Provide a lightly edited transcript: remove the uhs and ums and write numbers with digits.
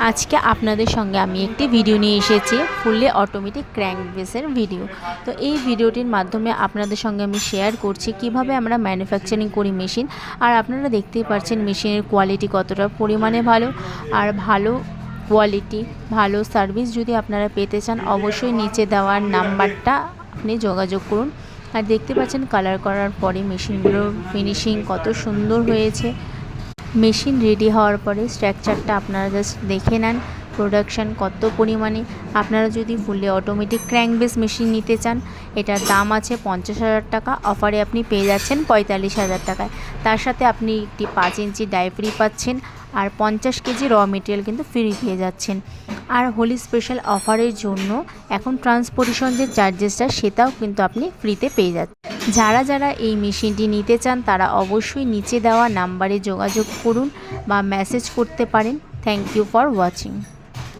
আজকে আপনাদের সঙ্গে আমি একটি ভিডিও নিয়ে এসেছি ফুললি অটোমেটিক ক্র্যাঙ্ক বেসের ভিডিও। তো এই ভিডিওটির মাধ্যমে আপনাদের সঙ্গে আমি শেয়ার করছি কিভাবে আমরা ম্যানুফ্যাকচারিং করি মেশিন। আর আপনারা দেখতেই পাচ্ছেন মেশিনের কোয়ালিটি কতটা পরিমাণে ভালো। আর ভালো কোয়ালিটি ভালো সার্ভিস যদি আপনারা পেতে চান অবশ্যই নিচে দেওয়ার নাম্বারটা আপনি যোগাযোগ করুন। আর দেখতে পাচ্ছেন কালার করার পরে মেশিনগুলোর ফিনিশিং কত সুন্দর হয়েছে। মেশিন রেডি হওয়ার পরে স্ট্রাকচারটা আপনারা জাস্ট দেখে নেন, প্রোডাকশান কত পরিমাণে। আপনারা যদি fully automatic crank base machine নিতে চান এটার দাম আছে 50,000 টাকা, অফারে আপনি পেয়ে যাচ্ছেন 45,000 টাকায়। তার সাথে আপনি একটি 5 ইঞ্চি ডাই ফ্রি পাচ্ছেন আর 50 কেজি র মেটেরিয়াল কিন্তু ফ্রি পেয়ে যাচ্ছেন। আর হোলি স্পেশাল অফারের জন্য এখন ট্রান্সপোর্টেশন যে চার্জেসটা সেটাও কিন্তু আপনি ফ্রিতে পেয়ে যাচ্ছেন। যারা এই মেশিনটি নিতে চান তারা অবশ্যই নিচে দেওয়া নাম্বারে যোগাযোগ করুন বা মেসেজ করতে পারেন। Thank you for watching.